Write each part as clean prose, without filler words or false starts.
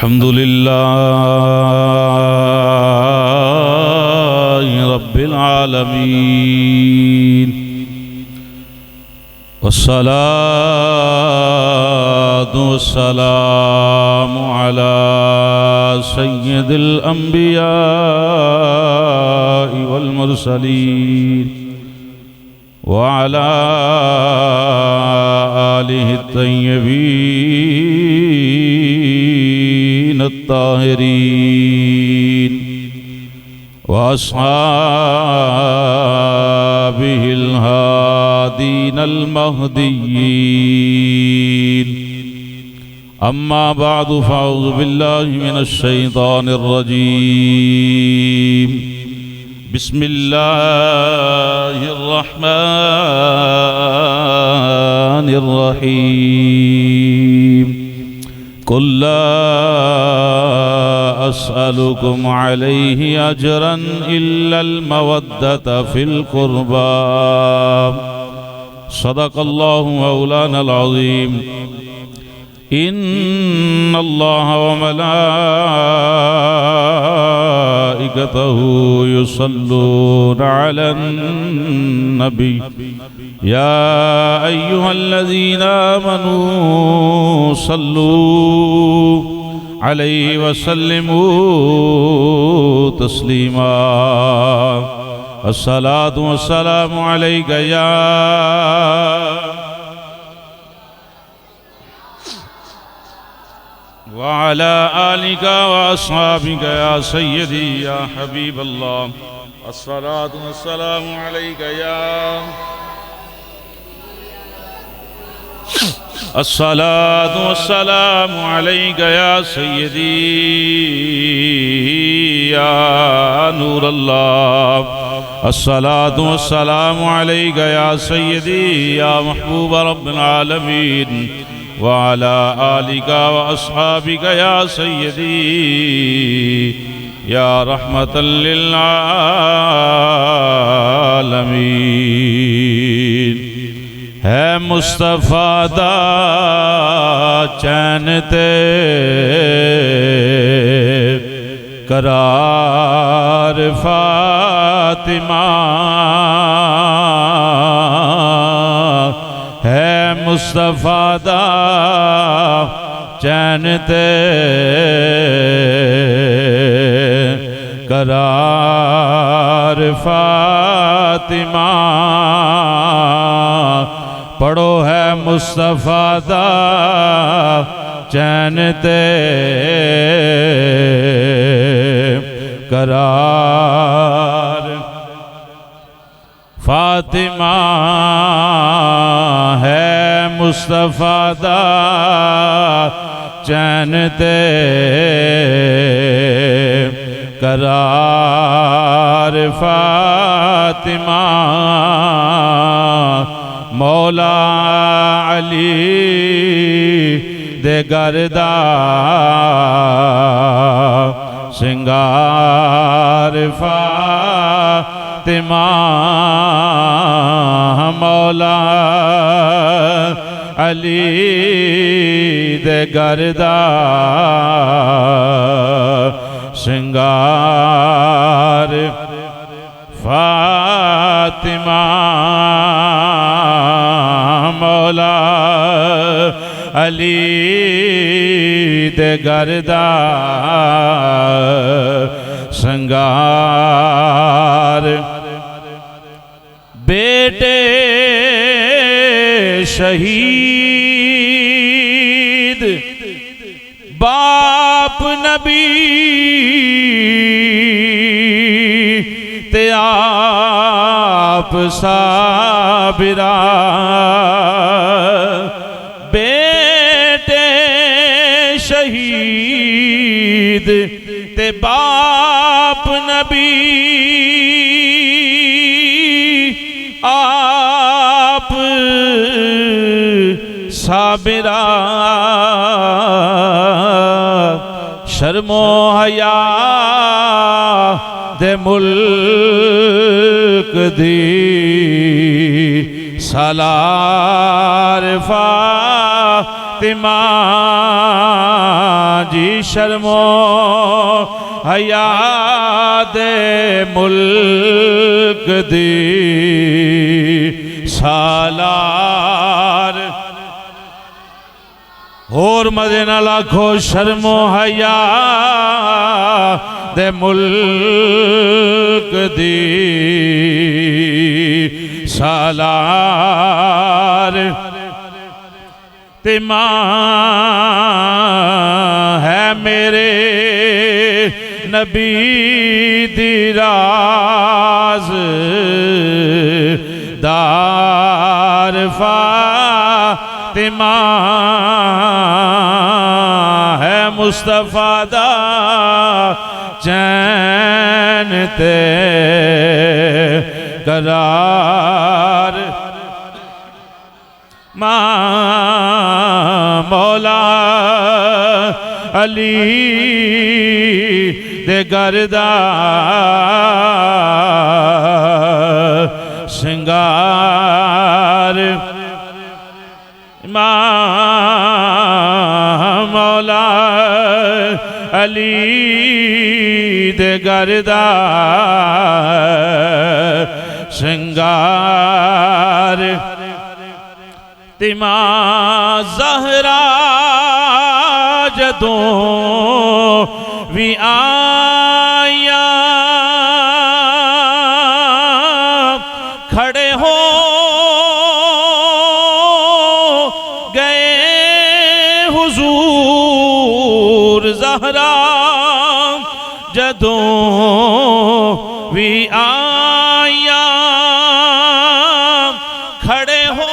अल्हम्दुलिल्लाहि रब्बिल आलमीन वस्सलातु वस्सलामु अला सय्यिदिल अंबियाइ वल मुरसलीन व अला आलिहि तय्यबीन अत्ताहिरीन व अस्हाबिहिल हादीनल महदिय्यीन अम्मा बअदु फ़अऊज़ु बिल्लाहि मिनश शैतानिर रजीम बिस्मिल्लाहिर रहमानिर रहीम कुल ला अस्अलुकुम अलैहि अजरन इल्लल मवद्दत फिल कुर्बा सदक़ल्लाहु मौलानल अज़ीम इन्नल्लाह व मलाइकतहु युसल्लूना अलन नबी या अय्युहल्लज़ीना आमनू सल्लू अलैहि वसल्लिमू तस्लीमा अस्सलातु वस्सलामु अलैका या व अला आलिका व अस्हाबिका या सय्यदी या हबीबल्लाह अस्सलातु वस्सलामु अलैका या अस्सलातु वस्सलामु अलैका या सय्यदी या नूरल्लाह अस्सलातु वस्सलामु अलैका या सय्यदी या महबूब रब्बिल आलमीन व अला आलिका व अस्हाबिका या सय्यदी या रहमतल लिल आलमीन है मुस्तफ़ा दा चैन ते करार फातिमा है मुस्तफ़ा दा चैन ते करार फातिमा पढ़ो है मुस्तफ़ा दा चैन ते करार फातिमा है मुस्तफ़ा दा चैन ते करार फातिमा मौला अली दे गरदा सिंगार फातिमा मौला अली दे गरदा सिंगार फातिमा मौला अली दे गरदा संगार बेटे शहीद बाप नबी ते आप साबिरा बेटे शहीद ते बाप नबी आप साबिरा शर्मो हया दे मुल्क दी सालार फातिमा जी शर्मो हया दे मुल्क दी सालार होर मजे नाल आखो शर्मो हया दे मुल्क दी सालार ते मां है मेरे नबी दी राज दार फातिमा है मुस्तफा दा चैन ते करार मां मौला अली दे गरदा सिंगार मां मौला अली दे गरदा सिंगार तिमा ज़हरा जदों भी आया खड़े हो गए हुजूर ज़हरा जदों भी आया खड़े हो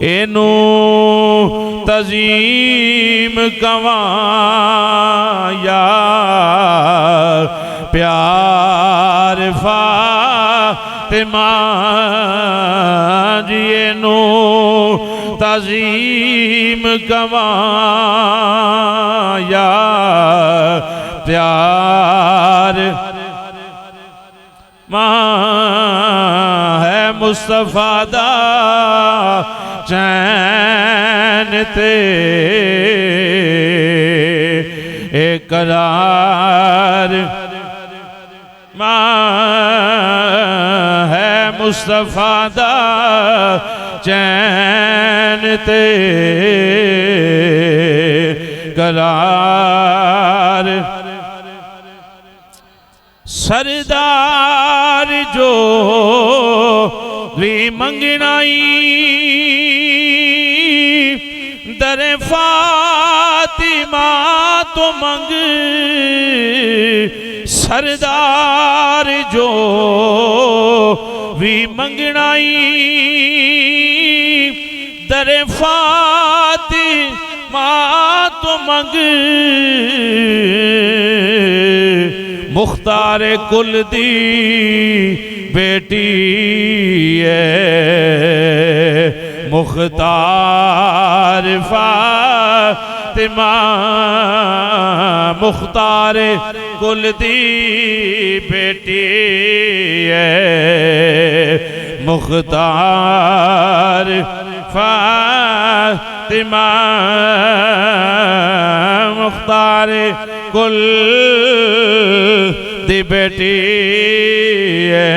एनू तज़ीम कवाया प्यार फातिमा जी एनू तज़ीम कवाया प्यार मां है मुस्तफा दा चैन ते करार मां है मुस्तफा दा चैन ते करार सरदार जो भी मंगनाई दरे फातिमा तो मंग सरदार जो भी मंगनाई दरे फातिमा तो मंग मुख्तार कुल दी बेटी है मुख्तार फातिमा मुख्तार कुल दी बेटी है मुख्तार फातिमा मुख्तार कुल दी बेटी है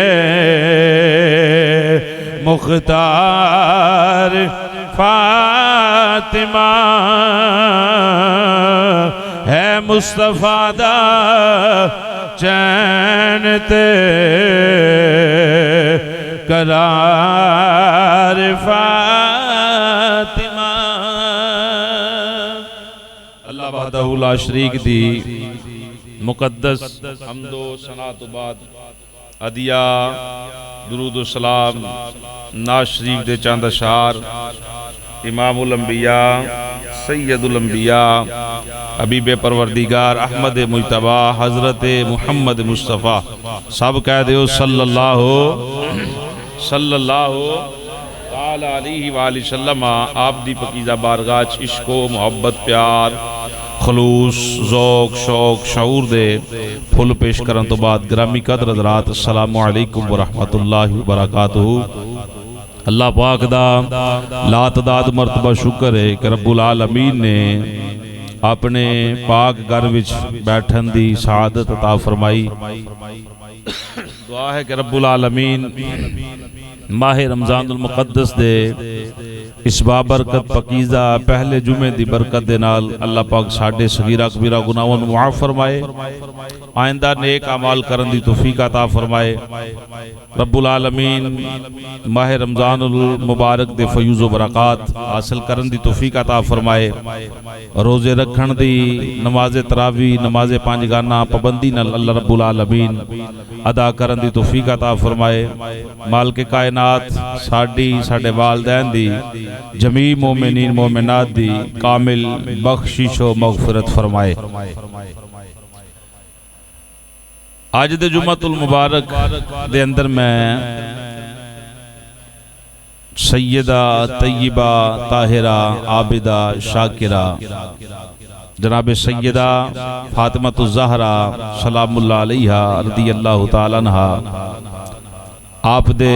मुख्तार फातिमा है मुस्तफा दा चैन ते करार फातिमा। अल्लाह वहदहु ला शरीक दी मुकद्दस हम्दो सना तो बाद अदिया दुरूद सलाम नाज शरीफ दे चंद अशार इमामुल अंबिया सैयदुल अंबिया हबीब परवरदिगार अहमद मुजतबा हजरत मुहम्मद मुस्तफ़ा सब कह दो सल्लल्लाहु अलैहि वसल्लम आप दी पकीज़ा बारगाह इश्को मोहब्बत प्यार खलूस ज़ौक़ शौक़ शऊर दे फुल पेश करन तो बाद ग्रामी कदर हज़रात अस्सलामु अलैकुम व रहमतुल्लाहि व बरकातुहू। अल्लाह पाक दा लातदाद मरतबा शुक्र है कि रब्बुल आलमीन ने अपने पाक घर विच बैठन दी शहादत अता फरमाई। दुआ है कि रब्बुल आलमीन माह रमज़ानुल मुक़द्दस दे इस बाबरकत पकीज़ा पहले जुमे दी बरकत दे नाल अल्लाह पाक साडे सगीरा कबीरा गुनाहां नूं मुआफ़ फरमाए, आइंदा नेक अमाल करन दी तौफीक अता फरमाए। रब्बुल आलमीन माह रमज़ानुल मुबारक दे फयूज़ व बरक़ात हासिल करन दी तौफीक अता फरमाए। रोज़े रखण दी, नमाज तरावी, नमाज पंजगाना पाबंदी नाल अल्लाह रब्बुल आलमीन अदा करन दी तौफीक अता फरमाए। मालिक कायनात साडी साडे वालदैन दी जमी मोमिनीन मोमिनात दी कामिल बख्शिश व मगफिरत फरमाए। आज दे जुम्मतुल मुबारक दे अंदर मैं सैयदा तय्यबा ताहिरा आबिदा शाकिरा जनाब सैयदा फातिमातुज़ ज़हरा सलामुल्लाह अलैहा रज़ियल्लाहु ताला अन्हा आप दे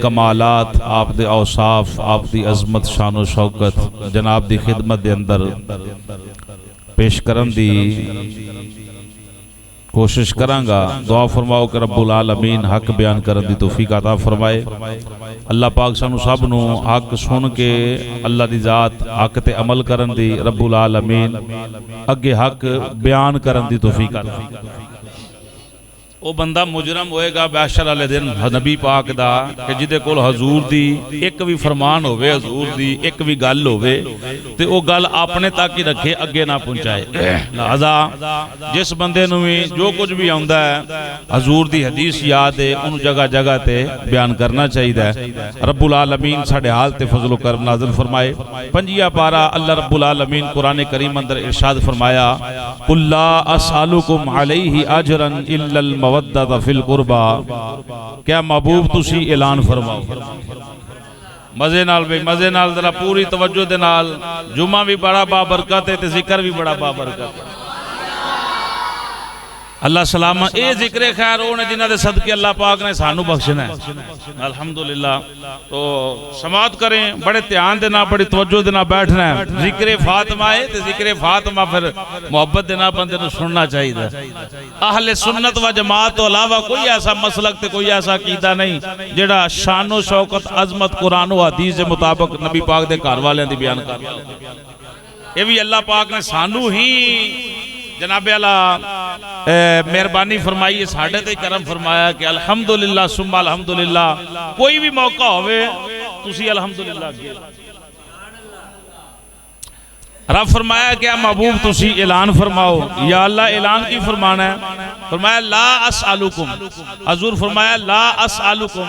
कमालात, आप दे औसाफ, आप दी अजमत शान शौकत जनाब दी खिदमत दे अंदर पेश करन दी कोशिश करांगा। दुआ फरमाओ कि रब्बुल आलमीन हक बयान करन दी तौफीक अता फरमाए। अल्लाह पाक सानू सब नू हक सुन के अल्लाह दी जात हक ते अमल करन दी, रब्बुल आलमीन अगे हक बयान करन दी तौफीक अता फरमाए। वो बंदा मुजरम होएगा बैशर वाले दिन नबी पाक दा कि जिदे कोल हजूर दी एक भी फरमान होवे, हजूर दी एक भी गल होवे ते वो गल अपने तक ही रखे, अगे ना पहुंचाए। लिहाजा जिस बंदे नूं भी जो कुछ भी आउंदा है हजूर दी हदीस याद है उन जगह जगह ते बयान करना चाहिए। रब्बुल आलमीन साडे हाल ते फजल करम नाज़िल फरमाए। 5 पारा अल्लाह रब्बुल आलमीन कुरान करीम अंदर इरशाद फरमाया, कुल ला असअलुकुम अलैहि अजरन इल्लल मवद्दत फिल कुर्बा। क्या महबूब तुसी ऐलान फरमाओ मजे नाल, भाई मजे नाल जरा पूरी तवज्जो दे नाल। जुमा भी बड़ा बाबरकत है ते जिक्र भी बड़ा बाबरकत है। अल्लाह सलामा ये जिक्र खैर उन्हें जिन्हां दे सदके अल्लाह पाक ने सानू बख्शना है, अल्हम्दुलिल्लाह। तो समात करें, बड़े ध्यान देना, बड़ी तवज्जो देना बैठना है। जिक्र फातिमा है तो जिक्र फातिमा फिर मोहब्बत देना बंदे नूं सुनना चाहिए। अहले सुन्नत व जमात तो अलावा कोई ऐसा मसलक ते कोई ऐसा कीदा नहीं जेड़ा शानो शौकत अजमत कुरान व हदीस के मुताबिक नबी पाक दे घर वालियां दी बयान करदा। ये भी अल्लाह पाक ने सानू ही जनाबे अला मेहरबानी फरमाई है, साढ़े ते करम फरमाया कि अल्हम्दुलिल्लाह सुम्मा अल्हम्दुलिल्लाह। कोई भी मौका होवे तुसी अल्हम्दुलिल्लाह रब फरमाया क्या महबूब तुसी ऐलान फरमाओ। या अल्लाह ऐलान की फरमाना है? फरमाया ला असअलुकुम। हजूर फरमाया ला असअलुकुम।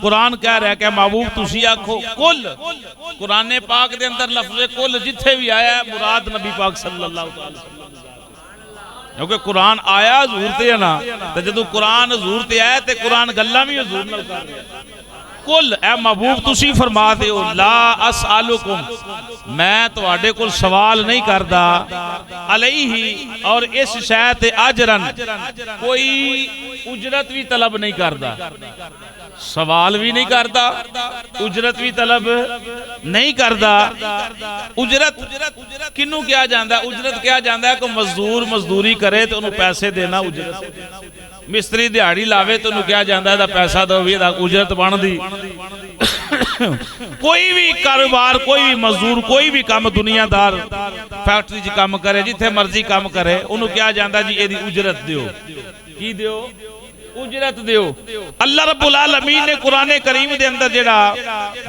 कुरान कह रहा है क्या महबूब तुसी आखो कुल। कुरान पाक दे अंदर लफ्ज़ कुल जिथे भी आया है मुराद नबी पाक सल्लल्लाहु अलैहि वसल्लम, क्योंकि कुरान आया हजूर ते है ना, तो जदों कुरान हजूर ते आया तो कुरान गल्लां भी हजूर नाल कर रहा है। कुल ए महबूब तुसी फरमा दो ला असअलुकुम, मैं तुहाडे कोल सवाल नहीं करदा अलैहि और इस शै ते अजरन, कोई उजरत भी तलब नहीं करदा। सवाल भी नहीं करता, उजरत भी तलब नहीं करता। उजरत किनू क्या जाता? उजरत क्या जाता है? कोई मजदूर मजदूरी करे तो उन्हें पैसे देना उजरत। मिस्त्री दिहाड़ी लावे तो उन्हें क्या जाता है? पैसा दो भी उजरत बनती। कोई भी कारोबार, कोई भी मजदूर, कोई भी काम दुनियादार फैक्ट्री च काम करे, जिथे मर्जी काम करे, उन्हें क्या जाता जी एदी उजरत दियो। की दियो? उजरत दियो। अल्लाह रब्बुल आलमीन ने कुरान करीम दे अंदर जेड़ा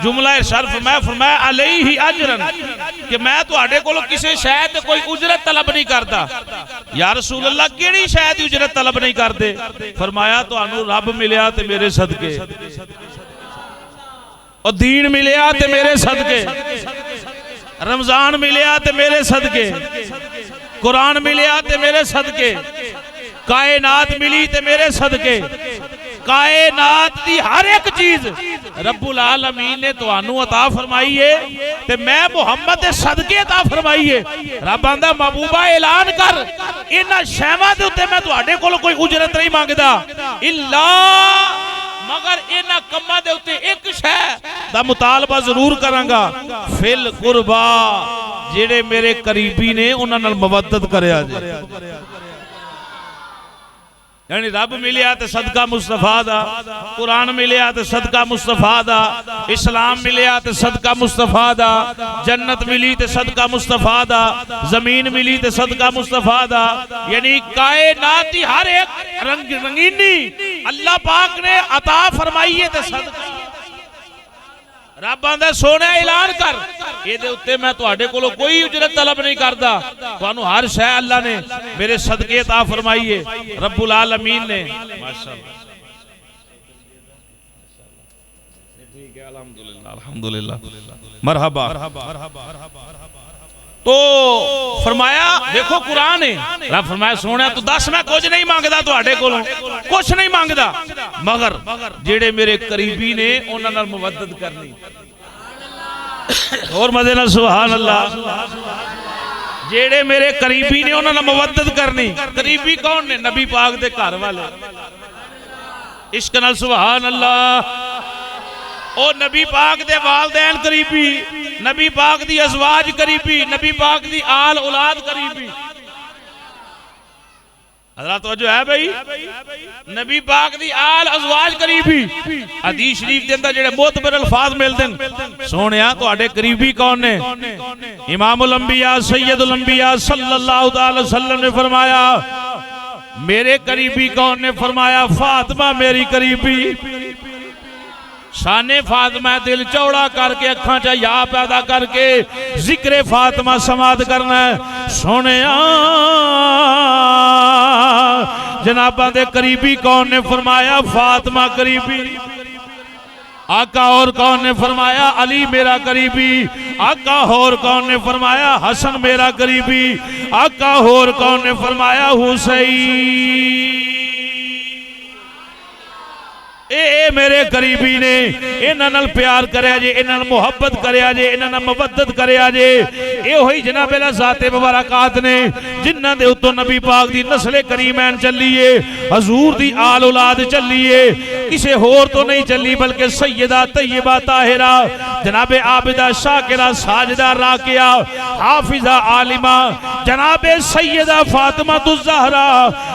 जुमला इरशाद फरमाया अलैहि अजरन, कि मैं तुहाडे कोलों किसी शै ते कोई उजरत तलब नहीं करता। या रसूल अल्लाह केड़ी शै दी उजरत तलब नहीं करते? फरमाया तुहानू रब मिलिया ते मेरे सदके, और दीन मिलिया ते मेरे सदके, रमजान मिलिया ते मेरे सदके, कुरान मिलिया ते मेरे सदके, कायनात मिली ते मेरे सदके। कायनात की हर एक चीज रब्बुल आलमीन ने तुहानू अता फरमाई है ते मैं मुहम्मद दे सदके अता फरमाई है। रब आंदा महबूबा ऐलान कर, इन्हां शैवां दे उत्ते मैं तुहाडे कोल कोई उजरत नहीं मांगदा। इल्ला मगर इन्हां कम्मां दे उत्ते एक शै दा मुतालबा जरूर करांगा, फिल कुरबा जेड़े मेरे करीबी ने उन्हां नाल मवद्दत करया जे। यानी रब मिलिया तो सदका मुस्तफा दा, कुरान मिलिया तो सदका मुस्तफा दा, इस्लाम मिलिया तो सदका मुस्तफा दा, जन्नत मिली तो सदका मुस्तफा दा, जमीन मिली तो सदका मुस्तफा दा। यानी कायनात की हर एक रंगीनी अल्लाह पाक ने अता फरमाई है तो सदका। रब आंदा सोने ऐलान कर, ये उत्ते मैं तुहाडे कोलों कोई उजरत तलब नहीं करता, तुहानू हर शै अल्लाह ने मेरे सदके अता फरमाई है, रब्बुल आलमीन ने। माशाअल्लाह, ठीक है, अल्हम्दुलिल्लाह, अल्हम्दुलिल्लाह, मरहबा। तो फरमाया देखो कुरान है, रब फरमाया सोने तू दस मैं कुछ नहीं मांगदा तुहाडे कोलों, कुछ नहीं मांगदा, मगर जेड़े मेरे करीबी ने उन्हां नाल मवद्दत करनी। और मजे नाल सुभान अल्लाह। जेड़े मेरे करीबी ने उन्हां नाल मवद्दत करनी। करीबी कौन ने? नबी पाक दे घर वाले। इश्क नाल सुभान अल्लाह। ओ नबी पाक दे वालदैन करीबी, नबी पाक दी अज़वाज करीबी, नबी पाक दी आल औलाद करीबी। हज़रत तवज्जो है भाई, नबी पाक दी आल अज़वाज करीबी। हदीस शरीफ दे अंदर जेड़े मोतबर अल्फाज मिलदे न, सोहणिया तुहाडे करीबी कौन ने? इमामुल अंबिया सैयदुल अंबिया सल्लल्लाहु अलैहि वसल्लम ने फरमाया मेरे करीबी कौन ने? फरमाया फातिमा मेरी करीबी। शाने फातिमा दिल चौड़ा करके अखां च या पैदा करके जिक्रे फातिमा समाद करना है। सोने जनाबा दे करीबी कौन ने? फरमाया फातिमा करीबी। आका और कौन ने? फरमाया अली मेरा करीबी। आका और कौन ने? फरमाया हसन मेरा करीबी। आका और कौन ने? फरमाया हुसैन। ए मेरे करीबी ने, इन्हां नाल प्यार करया जे, इन्हां नाल मुहब्बत करया जे, इन्हां नाल मवद्दत करया जे। ए होई जनाब अल्लाह ज़ाते मुबारकात ने जिन्हां दे उत्तों नबी पाक दी नस्ल करीमैन चली है, हजूर दी आल औलाद चली है, किसी होर तो नहीं चली बल्कि सैयदा तैयबा ताहिरा जनाबे आबिदा शाकिरा साजिदा राकिया हाफिजा आलिमा जनाबे सैयदा फातिमा ज़हरा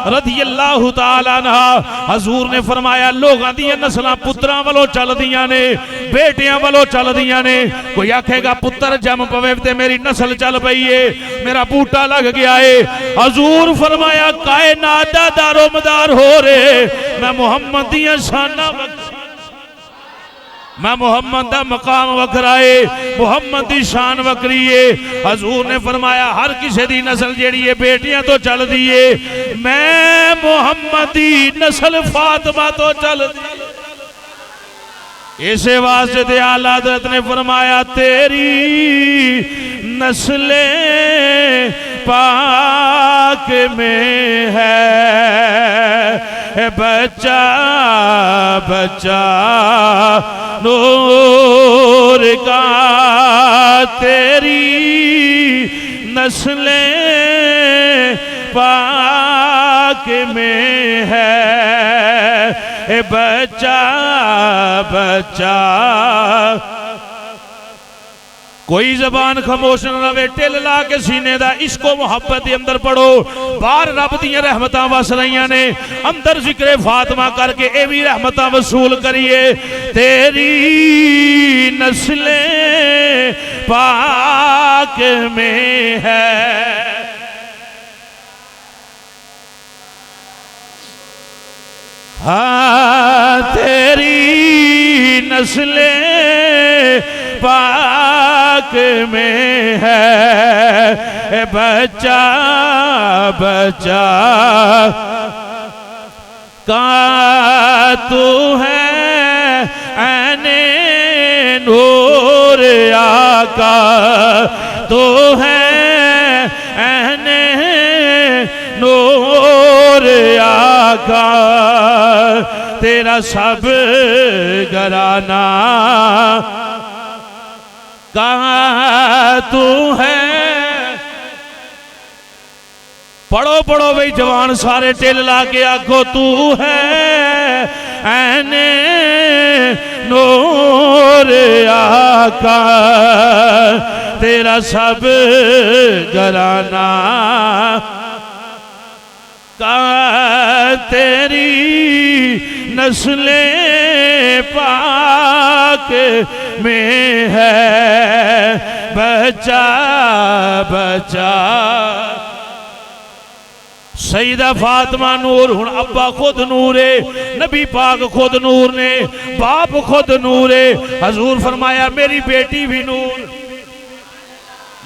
रज़ियल्लाहु ताला अन्हा। हजूर ने फरमाया लोगां दी नस्लां पुत्रां वालों चलदियां ने, बेटियां वालों चलदियां ने। कोई आखेगा पुत्र जम पवे ते मेरी नस्ल चल पई है, मेरा बूटा लग गया है। हजूर फरमाया कायनात दा दारोमदार हो रे, मैं मुहम्मद दियां शानां, मैं मोहम्मद दा मकाम वखराए, मोहम्मद दी शान वखरी है। हजूर ने फरमाया हर किसी दी नस्ल जेड़ी है बेटियां तो चल दी है, मैं मोहम्मद दी नस्ल फातिमा तो चल दी। इसे वास्ते ते आला हज़रत ने फरमाया तेरी नस्ले पाक में है बच्चा बच्चा नूर का, तेरी नस्ले पाक में है बच्चा बच्चा। कोई जबान खामोश न रहे, टिल ला के सीने दा इश्को मुहब्बत के अंदर पढ़ो। बाहर रब दियां रहमतां वस रही ने, अंदर जिक्रे फातिमा करके ये भी रहमतां वसूल करिए। तेरी नस्ले पाक में है, हाँ तेरी नस्ले पाक में है बच्चा बच्चा का तू है ऐने नूर आका, तू है ऐने नूर आका, तेरा सब घराना कहाँ तू है। पढ़ो पढ़ो भाई जवान सारे टिल ला के आखो तू है ऐने नूर आका तेरा सब घराना का तेरी नस्ले पाक में है बचा बचा। सईदा फातिमा नूर, हुण अब्बा खुद नूर है, नबी पाक खुद नूर ने, बाप खुद नूर है। हजूर फरमाया मेरी बेटी भी नूर।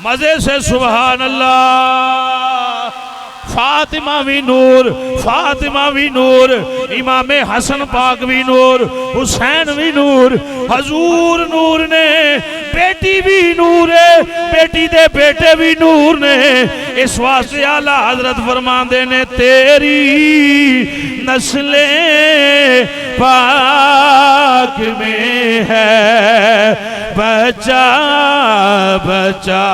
मजे से सुभान अल्लाह। फातिमा भी नूर, फातिमा भी नूर, इमाम हसन पाक भी नूर, हुसैन भी नूर, हजूर नूर ने, बेटी भी नूर है, बेटी दे बेटे भी नूर ने। इस वास्ते आला हजरत फरमांदे ने तेरी नस्ले पाक में है बचा बचा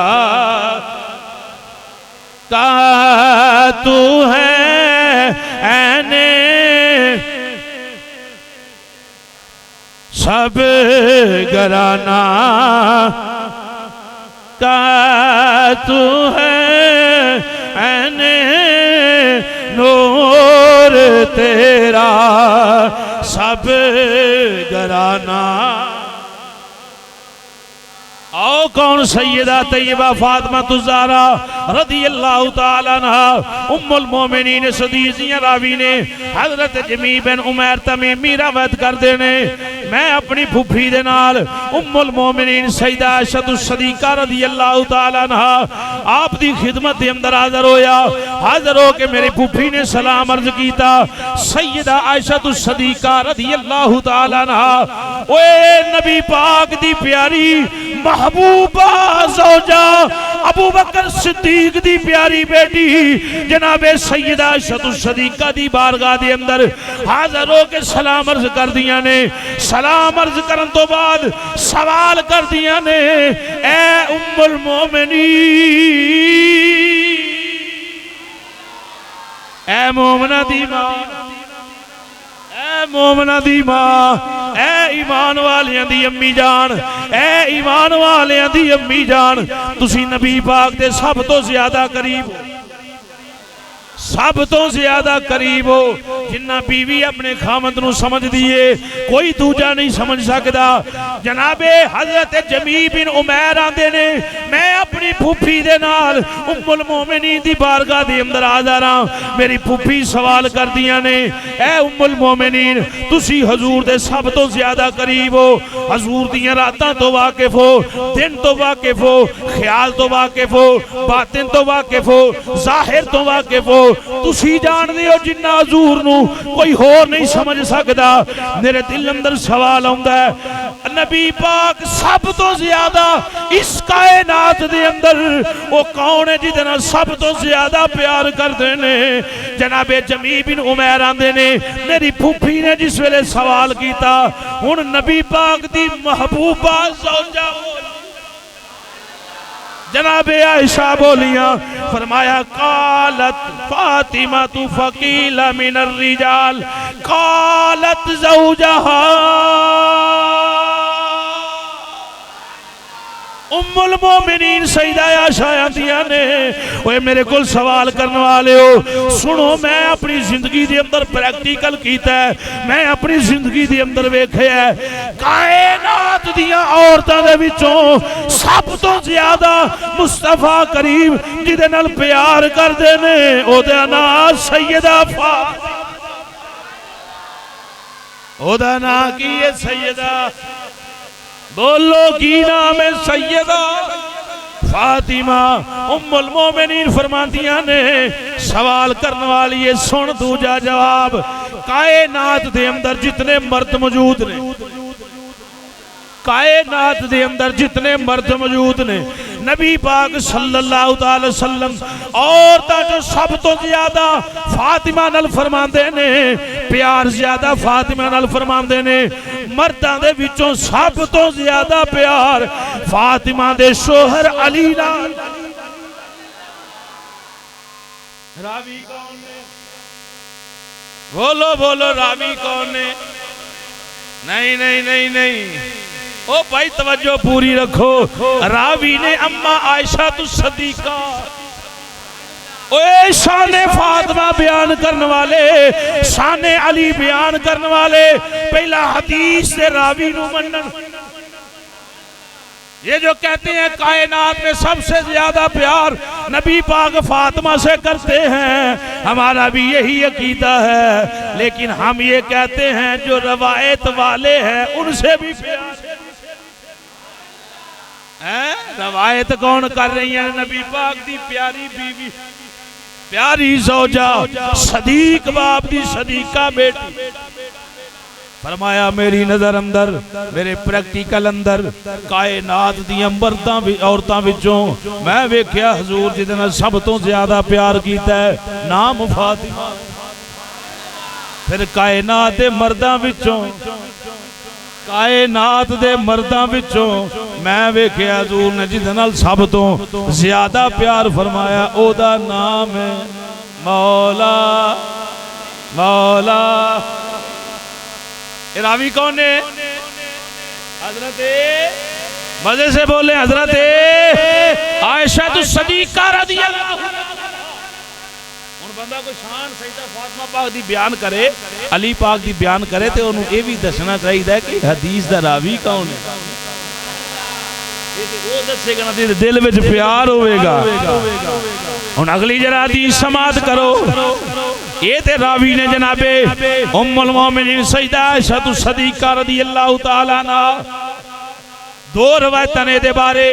का तू है ऐने सब घराना का तू है ऐने नूर तेरा सब घराना। आओ कौन सैयदा तैयबा फातिमा तुज़ारा रदी अल्लाह ताला अन्हा उम्मुल मोमिनीन सदीजिया रावी ने हजरत जमी बिन उमैर तमीमी रवायत कर देने मैं अपनी फुफी दे नाल उम्मुल मोमिनीन सैयदा आयशा सदीका रदी अल्लाह ताला अन्हा आप दी खिदमत दे अंदर हाजिर होया। हाजिर हो के मेरी फुफी ने सलाम अर्ज कीता। सैयदा आयशा सदीका रदी अल्लाह ताला अन्हा ओए नबी पाक दी प्यारी महबूबा ज़ौजा अबू बकर सिद्दीक दी प्यारी बेटी जनाबे सैयदा आयशा सदीका दी बारगाह दे अंदर हाजिर हो के सलाम अर्ज कर दिया ने। सलाम अर्ज करन तो बाद सवाल कर दिया ने ए उम्मुल मोमिनीन, ए मोमना दी मां, ए मोमना दी मां, ए ईमान वालियां दी अम्मी जान, ए ईमान वालियां दी अम्मी जान, तुसी नबी पाक दे सब तो ज्यादा करीब हो, सब तो ज्यादा करीब हो। जिन्ना बीवी अपने खामद नू समझ दिए कोई दूजा नहीं समझ सकता। जनाबे हजरत जमी बिन उमैर आंदे ने मैं अपनी फूफी दे नाल उम्मुल मोमिनीन दी बारगाह दे अंदर हाज़िर हां। मेरी फूफी सवाल कर दियां ने ए उम्मुल मोमिनीन तुसी हजूर दे सब तो ज्यादा करीब हो, हजूर दियां रातां तो वाकिफ हो, दिन तो वाकिफ हो, ख्याल तो वाकिफ हो, बातिन तो वाकिफ हो, जाहिर तो वाकिफ हो, तुसी जानदे हो जिन्ना हजूर नू कोई होर नहीं समझ सकदा। मेरे दिल अंदर सवाल आउंदा है नबी पाक सब तो ज्यादा इस कायनात दे अंदर वो कौन है जिहदे नाल सब तो ज्यादा प्यार करदे ने। जनाबे जमी बिन उमैर आंदे ने मेरी फूफी ने जिस वेले सवाल कीता हुण नबी पाक दी महबूबा ज़ौजा जनाबे आयशा बोलियां फरमाया कालत फातिमा तु फकीला मिनर रिजाल कालत ज़ौजहा उम्मुल मोमिनीन सईदा आयशा आंदियां ने ओए मेरे को सवाल करने वाले हो सुनो मैं अपनी जिंदगी दे अंदर प्रैक्टिकल कीता है, मैं अपनी जिंदगी दे अंदर वेखिया है कायनात दियां औरतां दे विचों सब तो ज्यादा मुस्तफा करीम जिहदे नाल प्यार करदे ने ओदा नाम सैयदा फातिमा, ओदा नाम की है सैयदा, बोलो की नाम है सैयदा फातिमा उम्मुल मोमिनीन फरमातियां ने सवाल करने वाली है सुन दूजा जवाब कायनात दे अंदर जितने मर्द मौजूद ने, कायनात दे अंदर जितने मर्द मौजूद ने नबी पाक सल्लल्लाहु अलैहि वसल्लम औरतां जो सब तो ज्यादा फातिमा नाल फरमांदे ने प्यार ज्यादा फातिमा नाल फरमांदे ने। मर्दां दे विचों सब तो ज्यादा प्यार फातिमा दे शोहर अली नाल। रावी कौन ने? बोलो बोलो रावी कौन ने? नहीं नहीं नहीं नहीं, ओ भाई तवज्जो पूरी रखो। रावी ने अम्मा आयशा तु सदीका, ओए शाने फातिमा बयान करने वाले, शाने अली बयान करने वाले, पहला हदीस से रावी नु मनन। ये जो कहते हैं कायनात में सबसे ज्यादा प्यार नबी पाक फातिमा से करते हैं, हमारा भी यही अकीदा है, लेकिन हम ये कहते हैं जो रवायत वाले हैं उनसे भी प्यार है। रवायत कौन कर रही है? नबी पाक दी प्यारी बीवी, प्यारी ज़ौजा, सदीक बाप दी सदीका बेटी। फरमाया मेरी नजर अंदर, मेरे प्रैक्टिकल अंदर कायनात दी मर्दां औरतां विचों मैं वेख्या हजूर जिहदे नाल सब तो ज्यादा प्यार कीता है नाम फातिमा। फिर कायनात दे मर्दां विचों, कायनात दे मर्दां विचों मैं वेख्या हजूर ने जिहदे नाल सब तो ज्यादा प्यार फरमाया ओदा नाम है मौला। मौला रावी कौन है? हजरत, मजे से बोले, हजरत आयशा तो सदीका रज़ियल्लाहु अन्हा। हुण बंदा कोई शान सईदा फातिमा पाक दी बयान करे, अली पाक दी बयान करे तो उन्होंने ये भी दसना चाहिए कि हदीस दा रावी कौन है। वो दसेगा ना दिल में प्यार होगा। हुण अगली जरा हदीस समात करो। ये ते रावी ने जनाबे उम्मुल मोमिनीन सईदा आयशा तु सदीका रज़ियल्लाहु तआला अन्हा। दो रवायतां ने दे बारे,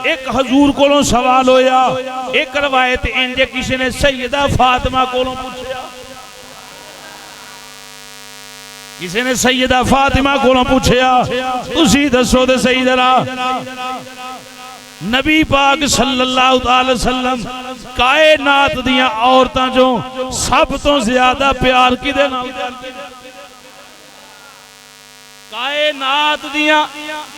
एक हजूर कोलों सवाल होया, एक रवायत इंज किसी ने सैयदा फातिमा कोलों पूछया। किसी ने सैयदा फातिमा कोलों पूछया तुसी दसो ते सही जरा, नबी पाक सल्लल्लाहु अलैहि वसल्लम कायनात दियां औरतां जो सब तो ज्यादा प्यार किदे नाल? कायनात दियां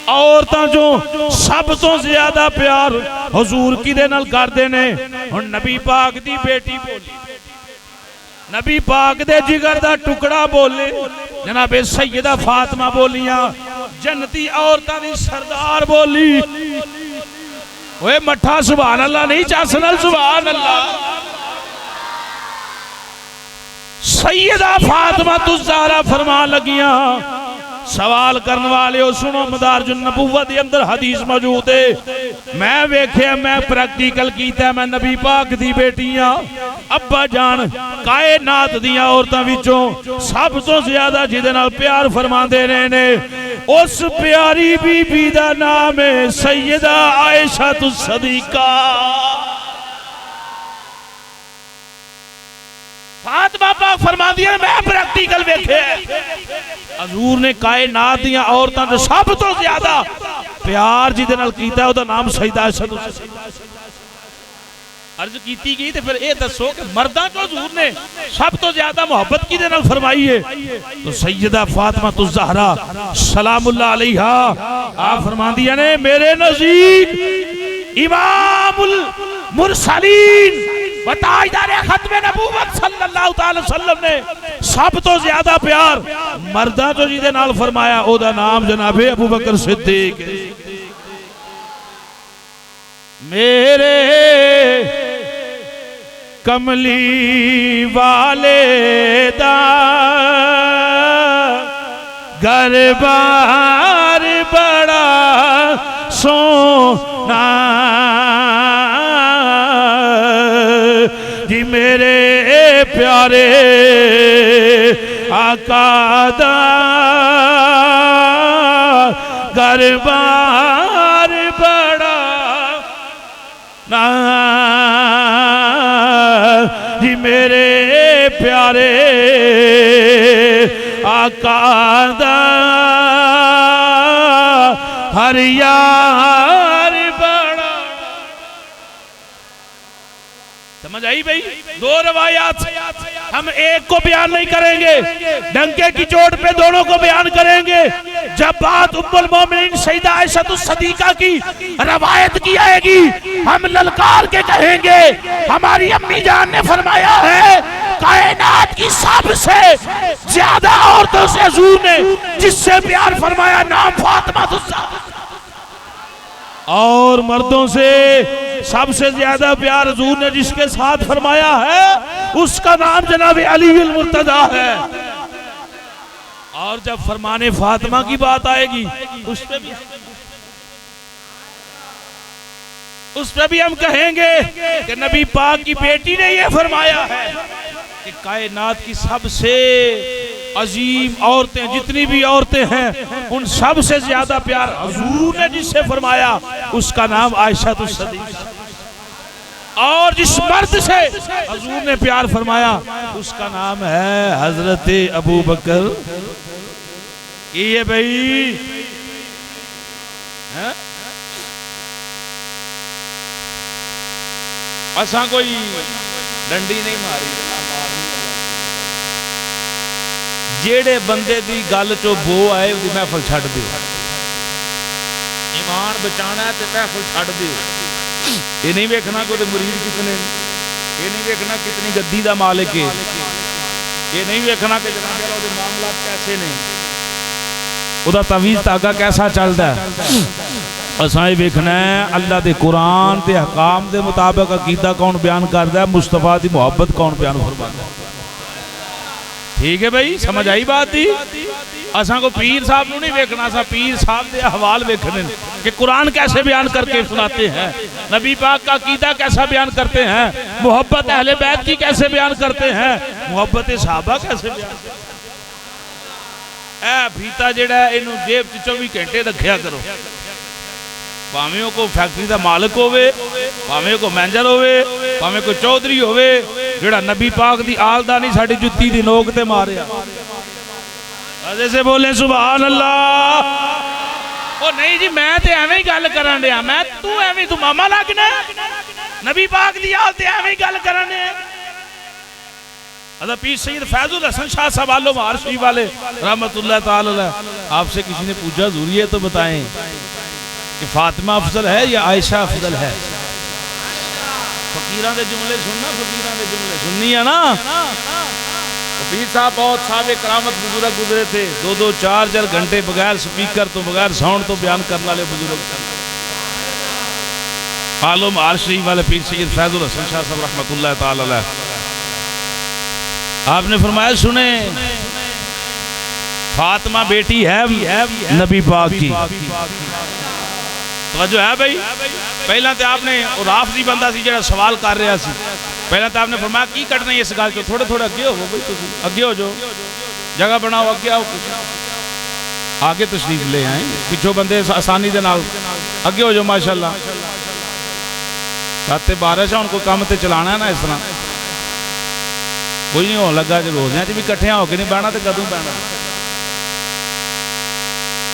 औरतां जो सब तो ज्यादा प्यार हुजूर किदे नाल करदे ने? हुण नबी पाक दी बेटी बोली, नबी पाक दे जिगर दा टुकड़ा बोले, जनाबे सैयदा फातिमा बोलियां, जन्नती औरतां दी सरदार बोली। ओए मठा सुभान अल्लाह नहीं, चासनल सुभान अल्लाह। सैयदा फातिमा तु ज़हरा फरमा लगियां, सवाल करने वाले हो सुनो, मदारिजुन नबुव्वत के अंदर हदीस मौजूद है। मैं वेख्या, मैं प्रैक्टिकल कीता, मैं नबी पाक दी बेटियां अब्बा जान कायनात दियां औरतां विचों सब तो ज्यादा जिहदे नाल प्यार फरमांदे रहे ने, उस प्यारी बीबी दा नाम है सैयदा आयशा तु सदीका। फातिमा पाक फरमांदी है मैं प्रैक्टिकल वेखे, हजूर ने कायनात दियां औरतां दे सब तो ज्यादा प्यार जिहदे नाल कीता ओदा नाम सैयदा आयशा तु सदीका। अर्ज कीती गई तो फिर ये दसो कि मर्दां को हजूर ने सब तो ज्यादा मोहब्बत किदे नाल फरमाई है? तो सैयदा फातिमा तु ज़हरा सलामुल्लाह अलैहा आप फरमांदियां ने मेरे नज़दीक इमामुल मुरसलीन व ताजदार खत्मे नबूवत सल्लल्लाहु अलैहि वसल्लम ने सब तो ज्यादा प्यार मर्दां तो जिहदे नाल फरमाया ओदा नाम जनाबे अबू बकर सिद्दीक। मेरे कमली वाले दा घर बार बड़ा सोना जी, मेरे प्यारे आका दा घर बार बड़ा ना जी, मेरे प्यारे आका दा हर यार बड़ा। समझ आई भाई? दो रवायात हम एक को बयान नहीं करेंगे, डंके की चोट पे दोनों को बयान करेंगे। जब बात उम्मुल मोमिनीन सैयदा आयशा तु सदीका की रवायत की आएगी हम ललकार के कहेंगे हमारी अम्मी जान ने फरमाया है कायनात की सबसे ज्यादा औरतों से हुजूर ने जिससे प्यार फरमाया नाम फातिमा तुज़्ज़हरा, और मर्दों से सबसे ज्यादा प्यार हुजूर ने जिसके साथ फरमाया है उसका नाम जनाब अलीउल मुर्तजा है। और जब फरमाने फातिमा की बात आएगी उस पे भी हम कहेंगे कि नबी पाक की बेटी ने यह फरमाया है कि कायनात की सबसे अजीम औरतें, जितनी भी औरतें हैं उन सब से ज्यादा प्यार हुजूर ने जिससे फरमाया उसका नाम आयशा तुस्सदीक़ा, और जिस मर्द से हुजूर ने प्यार फरमाया उसका नाम है हजरत अबू बकर। ये भाई है? असा कोई डंडी नहीं मारी, जेड़े बंदे दी गल चो बो आए उसकी महफल छड़ दो, ईमान बचाना है तो महफल छड़ दो। ये नहीं वेखना कोई मुरीद कितने, ये नहीं वेखना कितनी गद्दी का मालिक है, ये नहीं वेखना कि जनाब मामला कैसे नहीं, उदा तवीज धागा कैसा चलता है। असा ये वेखना है अल्लाह के कुरान के हकाम के मुताबिक अकीदा कौन बयान करता है, मुस्तफा की मुहब्बत कौन बयान फरमाता है। ठीक है भाई, समझ आई बात दी। असा को पीर साहब को नहीं वेखना, असा पीर साहब के हवाल वेखने कि कुरान कैसे बयान करके सुनाते हैं, नबी पाक का अकीदा कैसा बयान करते हैं, मोहब्बत अहले बैत की कैसे बयान करते हैं, मोहब्बत सहाबा कैसे बयान। ए फीता जेड़ा इनू जेब च 24 घंटे रखा करो, भावें को फैक्ट्री का मालिक होवे, भावें को मैनेजर होवे, भावें को चौधरी होवे, जेड़ा नबी पाक दी आलदा नहीं साडी जुत्ती दी नोक ते मारिया। जैसे बोले सुभान अल्लाह। ओ नहीं जी मैं ते एवें ही गल करन दिया, मैं तू एवें तू मामा लगना नबी पाक दी आल ते एवें ही गल करन दे। अदा पीर सैयद फैजुल हसन शाह साहब आलो मार शरीफ वाले रहमतुल्लाह ताला अलैह, आपसे किसी ने पूछा जरूरी है तो बताएं कि फातिमा अफजल है या आयशा अफजल है। फकीरां दे जुमले सुनना, फकीरां दे जुमले सुननी है ना। पीर साहब बहुत साहब करामत बुजुर्ग गुजरे थे, 2-2 4-4 घंटे बगैर स्पीकर तो बगैर साउंड तो बयान करने वाले बुजुर्ग। आलम आर शरीफ वाले पीर सैयद फैजुल हसन शाह साहब रहमतुल्लाह ताला अलैह, आपने फरमाया सुने फातिमा बेटी है नबी पाक की। तो जो है भाई पहला तो आपने राफजी बंदा सी जो सवाल कर रहा सी, पहला तो आपने फरमाया की कटना इस गल चो, थोड़े थोड़े अगे हो भाई, तुम अगे हो जाओ, जगह बनाओ, अगे आओ, आगे तशरीफ ले आए, पिछों बंदे आसानी के नाल अगे हो जाओ माशाअल्लाह। साते बारिश है, कोई काम तो चलाना है ना, इस तरह कोई नहीं हो लगा जो रोजिया च भी कट्ठिया होकर नहीं बहना तो कदों बहना।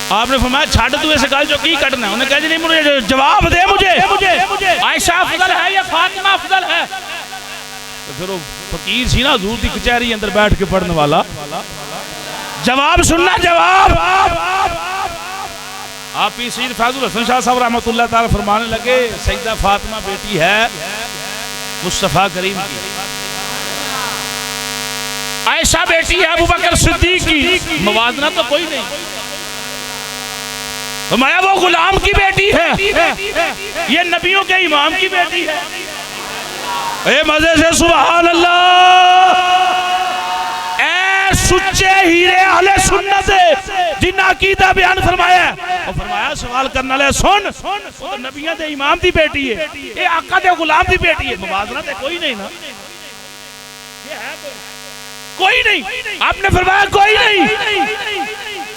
आपने फरमाया छाड़ तू इस गल चो की कटना, उन्हें कहा जी नहीं मुझे जवाब दे, मुझे आयशा अफजल है या फातिमा अफजल है। तो फिर वो फकीर सी ना हुजूर की कचहरी अंदर बैठ के पढ़ने वाला, जवाब सुनना जवाब। आप पीर सैयद फैजुल हसन शाह साहब रहमतुल्लाह ताला फरमाने लगे सैयदा फातिमा बेटी है मुस्तफा करीम की, आयशा बेटी है अबू बकर सिद्दीक की, मवाजना तो कोई नहीं। फरमाया वो गुलाम की बेटी है, ये नबियों के इमाम की बेटी है। ए मजे से सुभान अल्लाह। ए सुच्चे हीरे अहले सुन्नत जिन्ना अकीदा बयान फरमाया और फरमाया सवाल करने वाले सुन, वो तो नबियों के इमाम की बेटी है, ये आका दे गुलाम की बेटी है, मवाजना तो कोई नहीं ना, ये है कोई नहीं। आपने फरमाया कोई नहीं,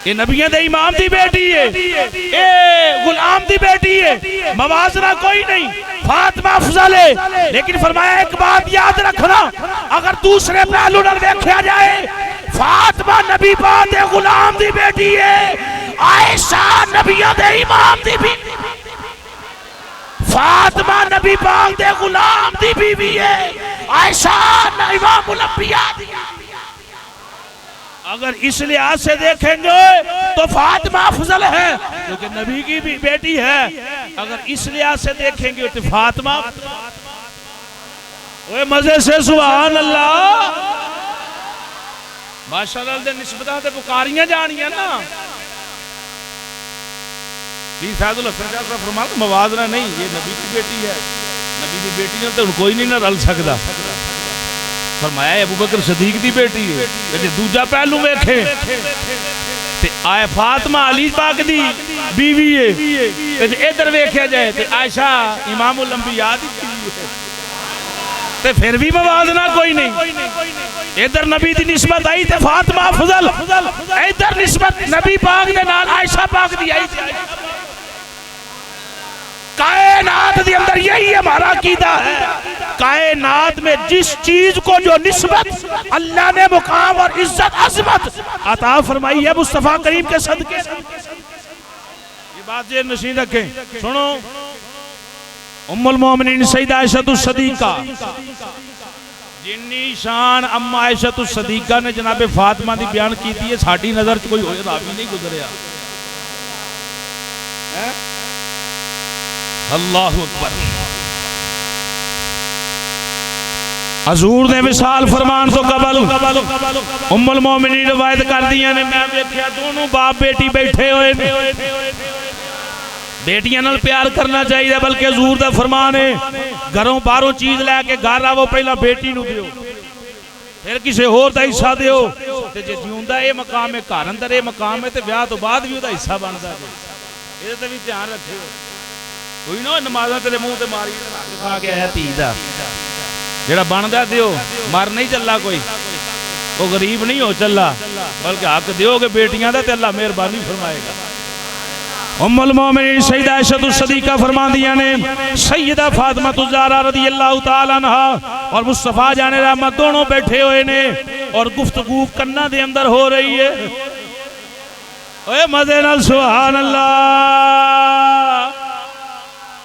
ये नबियों के इमाम की बेटी है, ये गुलाम की बेटी है, मवाजना कोई नहीं, फातिमा अफजल है। लेकिन फरमाया एक बात याद रखना, अगर दूसरे पहलू न देखा जाए फातिमा नबी पाक के गुलाम की बेटी है, आयशा नबियों के इमाम की बीवी, फातिमा नबी पाक के गुलाम की बीवी है, आयशा इमामुल अंबिया। अगर इस लिहाज से देखेंगे तो फातिमा अफजल है क्योंकि नबी की भी बेटी है, अगर इस लिहाज से देखेंगे तो फातिमा ओए मजे से सुभान अल्लाह माशाअल्लाह दे निस्बतां ते पुकारियां जानियां ना पीर फैजुल हसन शाह साहब फरमाते मवाजना नहीं ये नबी की बेटी है नबी की बेटी ने तो कोई नहीं ना रल सकदा फरमाया अबू बकर सदीक दी बेटी है ते दूजा पहलू वेखे ते आए फातिमा अली पाक दी बीवी है ते इधर वेख्या जाए ते आयशा इमामुल अंबिया दी बीवी है ते फिर भी मवाजना कोई नहीं इधर नबी दी निस्बत आई ते फातिमा अफजल इधर निस्बत नबी पाक दे नाल आयशा पाक दी आई कायनात के अंदर यही हमारा अकीदा है कायनात में जिस चीज को जो निस्बत अल्लाह ने मुकाम और इज्जत अजमत अता फरमाई है मुस्तफा करीम के सदके ये बात ये नशीन रखें सुनो उम्मुल मोमिनीन सैयदा आयशा सदीका जिन्नी शान अम्मा आयशा सदीका ने जनाबे फातिमा दी बयान की थी साडी नजर च कोई होए रावी नहीं गुजरिया है अल्लाहु अकबर हजूर ने विशाल फरमान तो कबल उम्मुल मोमिनीन रिवायत कर दिया ने मैं देखा दोनों बाप बेटी बैठे हुए ने बेटियां नाल प्यार करना चाहिए बल्कि हजूर दा फरमान है घरों बाहरों चीज लैके घर आवो पहला बेटी नूं दिओ फिर किसी होर दा हिस्सा दिओ ते जे जिउंदा ये मकाम है घर अंदर ये मकाम है ते ब्याह तो बाद भी ओहदा हिस्सा बनदा जे इहदे ते भी ध्यान रखियो कोई ना नमाज़ां तेरे मुंह ते मारी खा के आया धी दा जेड़ा बनदा दिओ मर नहीं चला कोई वो गरीब नहीं हो चला बल्कि हक दिओगे बेटियां दा ते अल्लाह मेहरबानी फरमाएगा उम्मुल मोमिनीन सैयदा आयशा सदीका फरमांदियां ने सैयदा फातिमा ज़हरा रज़ियल्लाहु ताला अन्हा और मुस्तफा जाने रहमत दोनों बैठे हुए ने और गुफ्तगू कन्ना दे अंदर हो रही है ओए मजे नाल सुभान अल्लाह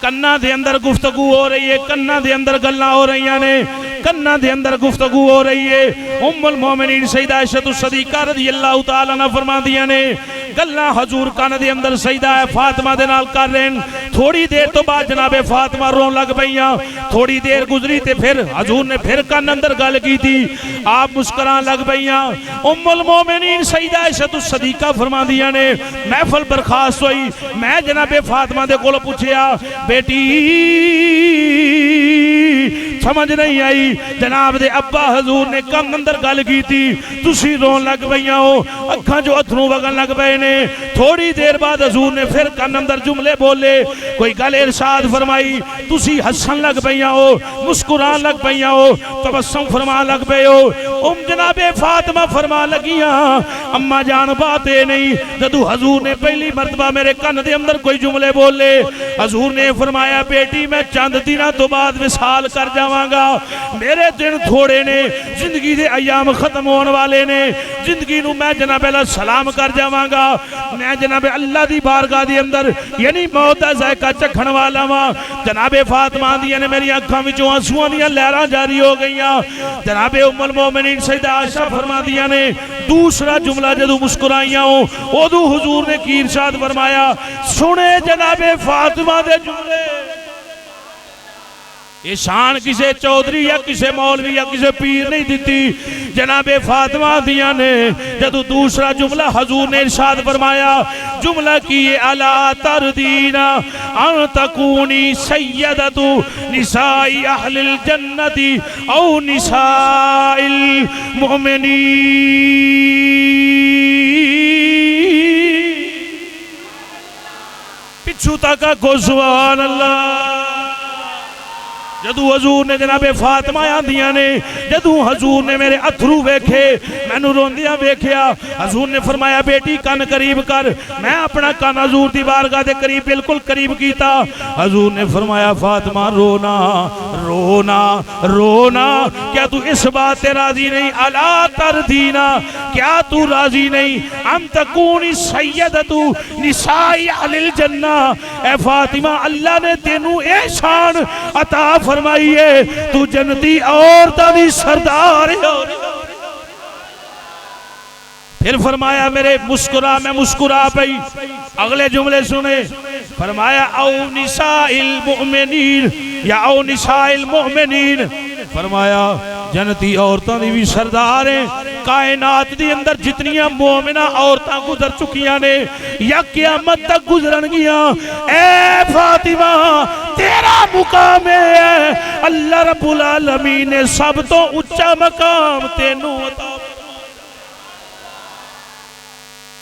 कन्ना दे अंदर गुफ्तगू हो रही है कन्ना दे अंदर गल्लां हो रही ने कन्ना दे अंदर गुफ्तगू हो रही है उम्मुल मोमिनीन सैयदा आयशा सदीका रज़ियल्लाहु ताला अन्हा फरमांदियां ने गल्लां हजूर कान दे अंदर सैयदा फातिमा दे नाल कर रहे हैं थोड़ी देर तो बाद जनाबे फातिमा रोन लग पईयां थोड़ी देर गुजरी ते फिर हजूर ने फिर कान अंदर गल की थी आप मुस्कुरान लग पईयां उम्मुल मोमिनीन सैयदा आयशा सदीका फरमांदियां ने महफिल बर्खास्त हुई मैं जनाबे फातिमा दे कोल पूछया बेटी समझ नहीं आई जनाब दे अब्बा हजूर ने कम अंदर गल की थी तुसी रोन लग पईयां हो अखां जो अथरू वगन लग पे ने थोड़ी देर बाद हजूर ने फिर कन अंदर जुमले बोले कोई गल इरशाद फरमाई तुसी हसन लग पईयां हो मुस्कुरान लग पईयां हो तबस्सुम फरमा लग पे हो जनाबे फातिमा फरमा लगियां अम्मा जान बात है नहीं जदू हजूर ने पहली मर्तबा मेरे कन दे अंदर कोई जुमले बोले हजूर ने फरमाया बेटी मैं चंद दिनों तो बाद विसाल कर जावांगा मेरे दिन थोड़े ने जिंदगी के अयाम खत्म होने वाले ने जिंदगी नूं मैं जनाब सलाम कर जावांगा मैं जनाब अल्लाह दी बारगाह दे अंदर यानी मौत दा जायका चखण वाला वा जनाबे फातिमा दियां ने मेरी अखां विचों आंसुआं दियां लहरां जारी हो गईयां जनाबे उम्मुल मोमिनीन सैयदा आयशा फरमादियां ने दूसरा जुमला जदों मुस्कुराइयां उदों हुजूर ने की इरशाद फरमाया सुने जनाबे फातिमा दे जुमले ये शान किसे चौधरी या किसे मौलवी या किसे पीर नहीं दी जनाबे फातिमा दिया ने जदों दूसरा जुमला हजूर ने इरशाद फरमाया जुमला की अला तरदीना अन तकूनी सय्यदतु निसाई अहलिल जन्नती औ निसाइल मोमिनीन पिछू तक को सुभान अल्लाह जदू हजूर ने जनाबे फातिमा आंदियां ने जदू हजूर ने मेरे अथरू वेखे मैनू रोंदियां वेख्या हजूर ने फरमाया बेटी कन करीब कर मैं अपना कन हजूर दी बारगाह दे करीब बिल्कुल करीब कीता हजूर ने फरमाया फातिमा रोना रोना रोना क्या तू इस बात से राजी नहीं अला तरदीना क्या तू राजी नहीं हम तकूनी सय्यदतु निसाई अहलिल जन्ना ए फातिमा अल्लाह ने तेनू ए शान अता फरमाइए तू जन्नती औरतां दी सरदार हो फिर फरमाया मेरे मुस्कुरा मैं मुस्कुरा पई अगले जुमले सुने फरमाया औ निसाइल मुमिनीन या औ निसाइल मुमिनीन फरमाया जन्नती औरतां दी भी सरदार है। कायनात दी अंदर जितनियां मोमिना औरतां गुजर चुकियां ने या क़यामत तक गुजरनगियां, ए फातिमा तेरा मुकाम है। अल्लाह रब्बुल आलमीन ने सब तो उच्चा मकाम तेनू अता।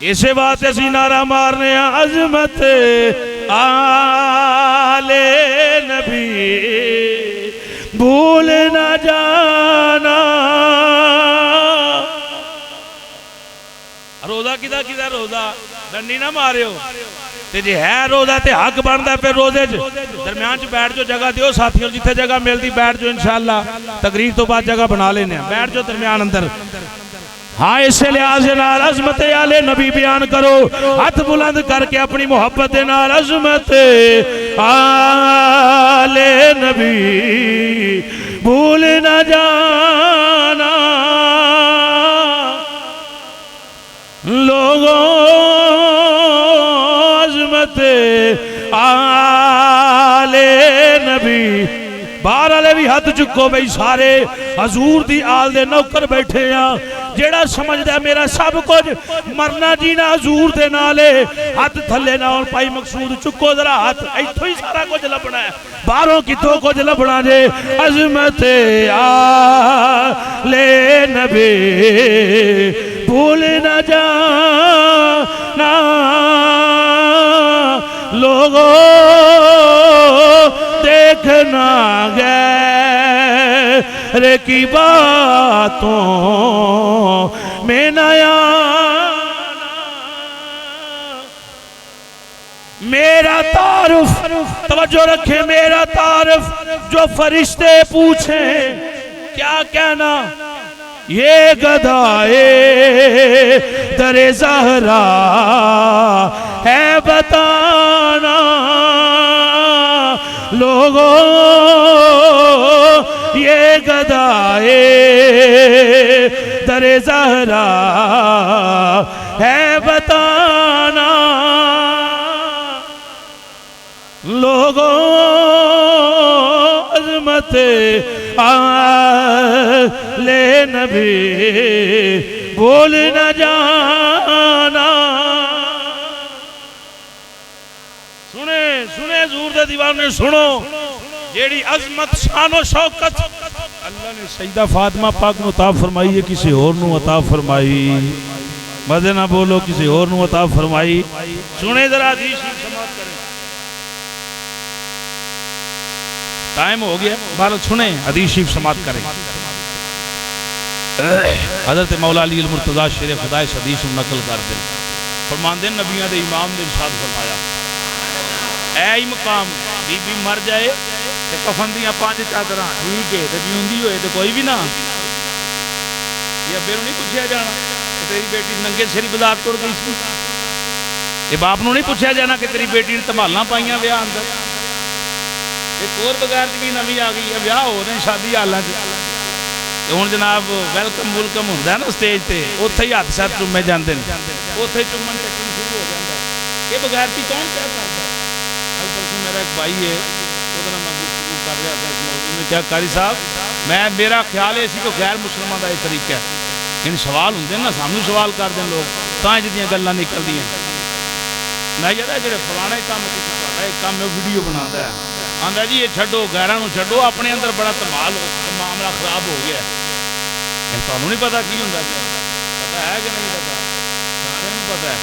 इसे बात असी नारा मारने अजमत आले नबी भूल न जाना। रोजा किदा किदा रोजा डंडी ना मारियो ते जे है रोजा ते हक बनदा फिर रोजे दरम्यान च बैठ जो, जगह दियो साथियों, जिथे जगह मिलती बैठ जो। इंशाअल्लाह तकरीर तो बाद जगह बना लेने, बैठ जो दरम्यान अंदर। हाँ इसे लिहाज नाल अजमत आले नबी बयान करो, हाथ बुलंद करके अपनी मोहब्बत दे नाल अजमत आले नबी भूल न जाना। लोगों अजमत आले नबी बाहर वाले भी हाथ चुको बई, सारे हजूर दी आल दे नौकर बैठे हैं। जेड़ा समझदा मेरा सब कुछ मरना जीना हजूर दे नाले, हाथ थले ना होण। भाई मकसूद चुको जरा हाथ, इत्थों ही सारा कुछ लभना है, बाहरों कितों कुछ लभना जे। अजमत आले नबी भूल न जाना। लोगों देखना गैर की बातों में नया। मेरा तारुफ तवज्जो रखे, मेरा तारुफ जो फरिश्ते पूछे क्या कहना, ये गदाए दरे ज़हरा है बताना। लोगों ये गदाए दरे ज़हरा है बताना। लोगों अज़मत आले नबी भूल न जाना। सुने सुने हज़ूर दे दीवाने सुनो, जेड़ी अजमत शानो शौकत अल्लाह ने सईदा फातिमा पाक नूं अता फरमाई है, किसी होर नूं अता फरमाई। मजे ना बोलो, किसी होर नूं अता फरमाई। सुने जरा हदीस समाप्त करें, टाइम हो गया। बारह सुने हदीस शरीफ समाप्त करें। हज़रत मौला अली मुर्तज़ा शेर खुदा इस हदीस को नकल कर दे। फरमांदे नबियां दे इमाम ने इरशाद फरमाया, ऐ मकाम बीबी मर जाए ते कफन दियां 5 चादरां ठीक है ते जींदी होए ते कोई भी ना, ये अब्बे नूं नहीं पूछया जाना कि तेरी बेटी नंगे सिर बाजार तुर गई सी। ये बाप नूं नहीं पूछया जाना कि तेरी बेटी ने धमालां पाइयां विआह अंदर। एक और बगैर भी नवी आ गई है, विआह हो रहे शादी हालां च। हुण जनाब वेलकम वुलकम हुंदा है ना स्टेज ते, उत्थे ही हत्थ सर चुमे जांदे ने, उत्थे ही चुम्मन चक्कन शुरू हो जांदा। ये बगैर भी कौन क्या करदा? कल परसों मेरा एक भाई है, ਉਹਦੇ ਨਾਲ मैं गुफ्तगू कर रहा था इस मौजू में, क्या कारी साहब मैं मेरा ख्याल है कि गैर मुसलमान का यह तरीका है। इन सवाल होंगे ना, सानू सवाल करते हैं लोग, तां जिहदियां गल्लां निकलदियां। मैं कहता जो फलाना काम एक काम है वीडियो बनाता है, आंदा जी ये छड्डो गैरां नूं छड्डो, अपने अंदर बड़ा धमाल मामला खराब हो गया। तुहानूं नहीं पता की हुंदा पिया? पता है कि नहीं पता? सारिआं नूं पता है,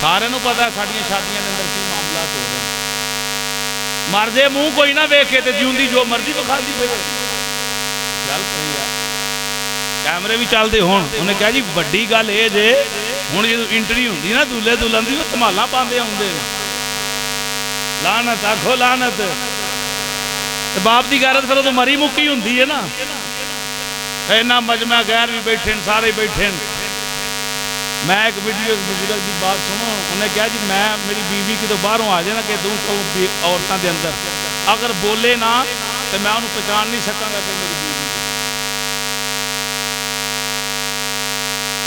सारिआं नूं पता है साडियां शादियां दे अंदर की मामलात हो रहे हैं। मरदे मुंह कोई ना वेखे ते जिउंदी जो मर्जी विखांदी फिरे। गल करी यार, कैमरे भी चलते होण। उन्हें कहा जी वड्डी गल ये जे हुण जो इंटरी हुंदी ना दूल्हे दुल्हन दी, वो धमालां पांदे आउंदे ने। लानत आखो लानत। बाप की गैरत फिर तो मरी मुक्की हुंदी है ना। इन्ना मजमा गैर भी बैठे न, सारे बैठे न। मैं एक वीडियो बुजुर्ग की बात सुनो, उन्हें कहा जी मैं मेरी बीवी की तो बाहरों आ जाए ना कि 200 औरतों के अंदर अगर बोले ना तो मैं उन्हें पहचान नहीं सकांगा कि मेरी बीवी।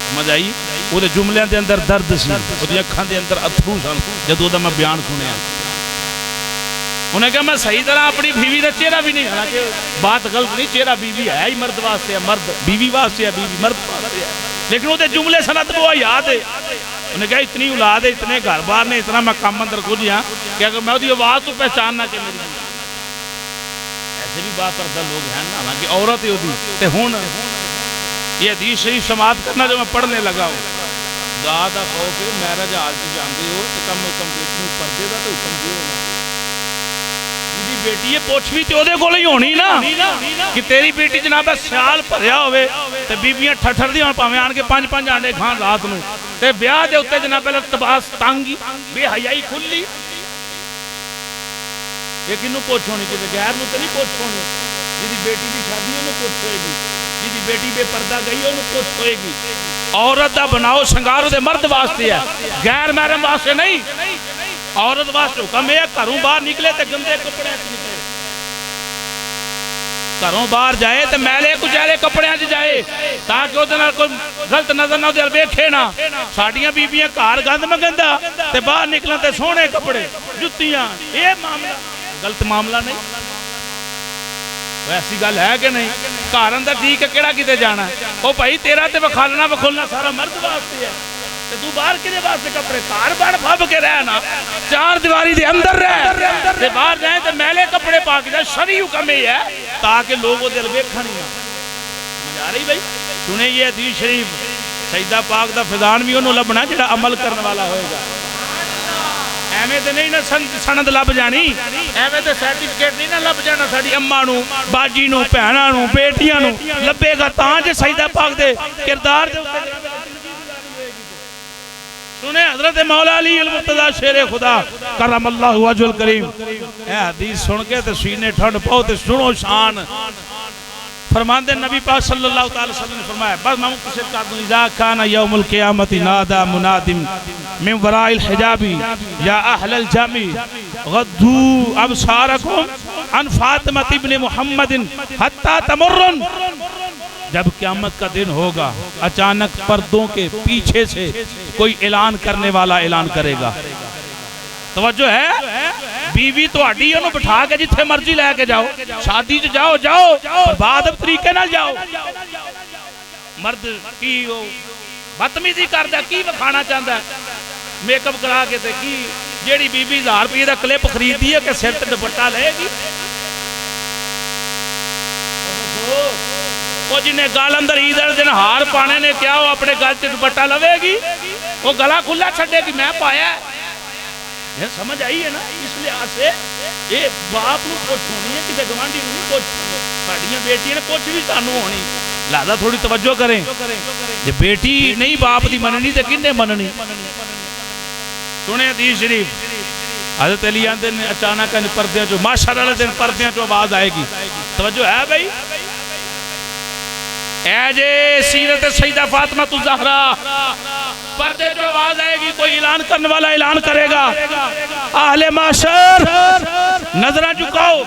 समझ आई? वो जुमलियां के अंदर दर्द सी, उसकी अखां के अंदर अथरू सन जदों दा मैं बयान सुनिया। उन्हें कहा मैं सही तरह अपनी बीवी का चेहरा भी नहीं, हालांकि बात गलत नहीं, चेहरा बीवी है ही मर्द वास्ते है, मर्द बीवी वास्ते है, बीवी मर्द वास्ते है, लेकिन वो जुमले सनत वो याद है। उन्हें कहा इतनी औलाद है, इतने घर बार ने, इतना मैं काम अंदर कुछ हाँ कि अगर मैं उसकी आवाज़ तो पहचानना कि मेरी ऐसे भी बापर्दा लोग हैं ना, हालांकि औरत ही होती। हुण ये हदीस शरीफ समाप्त करना जो मैं पढ़ने लगा हूँ, ज़्यादा खौफ है मैरिज हाल से जानते हो तो कम से कम बेटी में पर्दे का तो हुक्म दो ना, जी बेटी ये पुछ भी तो को ही होनी ना कि तेरी बेटी जनाब सियाल भरिया होवे ते बीबियां ठठर दी भावें आन के 5-5 आंडे खान रात नूं ते ब्याह दे उत्ते जनाब तबास तंगी बेहयाई खुली, ये किनू पुछ होनी, किसी गैर नूं ते नहीं पुछ होनी। जिहदी बेटी की शादी उन्होंने पुछ होएगी, जिहदी बेटी बेपर्दा गई उन्होंने पुछ होएगी। औरत का बनाओ शंगार उहदे मर्द वास्ते है, गैर महरम वास्ते नहीं। औरत वास्ते हुक्म है घरों बाहर निकले तो गंदे कपड़े निकले, घरों बाहर जाए तो मैले कुचैले कपड़े च जाए ताकि उहदे नाल कोई गलत नजर ना उहदे वेखे ना। साडियां बीबियां घर गंद मंगंदा ते बाहर निकलन ते सोहने कपड़े जुत्तियां, ये मामला गलत मामला नहीं, ऐसी गल है कि नहीं। घर अंदर ठीक है, केड़ा किते जाना है, ओ भाई तेरा ते वखालना वखोलना सारा मर्द वास्ते है, ते तू बाहर किदे वास्ते कपड़े, घर बन फब के रहना, चार दीवारी दे अंदर रह ते बाहर जाए ते मैले कपड़े पा के जा। शरी हुक्म है ताकि लोग वो दिल वेखण ही ना। समझ आ रही भाई? सुने ये हदीस शरीफ, सईदा पाक दा फैजान भी उन्होंने लभना जिहड़ा अमल करने वाला होएगा। एवें तो नहीं ना सनद लभ जानी, एवें तो सर्टिफिकेट नहीं ना लभ जाना साडी अम्मा नूं, बाजी नूं, भैणां नूं, बेटियां नूं लभेगा तां जे सईदा पाक दे किरदार दे उत्ते। सुने हजरत मौला अली अल मुर्तज़ा शेरे खुदा करमल्लाहु वजहुल करीम, ए हदीस सुन के ते सीने ठंड पाओ ते सुनो शान। फरमाते नबी पाक सल्लल्लाहु अलैहि वसल्लम ने फरमाया, बस मैं मुख्तसर कर दूं, इज़ा काना यौमुल क़ियामति नादा मुनादिम मिन वराइल हिजाबी या अहलल जामी गद्दू अबसारकुम अन फातिमा इब्न मुहम्मदिन हत्ता तमुर्रन। जब क़यामत का दिन होगा अचानक पर्दों के पीछे से कोई ऐलान करने वाला ऐलान करेगा। तवज्जो है, बीवी तो हड्डी उन्होंने बिठा के जिथे मर्जी लैके जाओ, शादी च जाओ जाओ पर बादब तरीके नाल जाओ। मर्द की बदतमीजी करदा, की विखाना चाहता है, मेकअप करा के ते की जेड़ी बीबी 1000 रुपये का क्लिप खरीदती है कि सिर ते दुपट्टा लेगी, वो जिन्हें गल अंदर ईद वाले दिन हार पाने ने क्या वो अपने गल च दुपट्टा लवेगी, वो गला खुला छड़ेगी मैं पाया है। समझ आई है ना? इस लिहाज से ये बाप नूं पुछ होनी है, किसी गवांढी नूं नहीं पुछ होनी। साडियां बेटियां ने पुछ भी सानू होनी, लिहाजा थोड़ी तवज्जो करें। जे बेटी नहीं बाप दी मननी ते किन्ने मननी? सुने हदीस शरीफ, हज़रत अली आंदे ने अचानक पर्दे चो माशर वाले दिन पर्दे चो आवाज आएगी। तवज्जो है भाई? ए जे सीरत सईदा फातिमा तु ज़हरा, पर्दे जो आवाज आएगी कोई ऐलान करने वाला ऐलान करेगा, आहले माशर नजरा झुकाओ,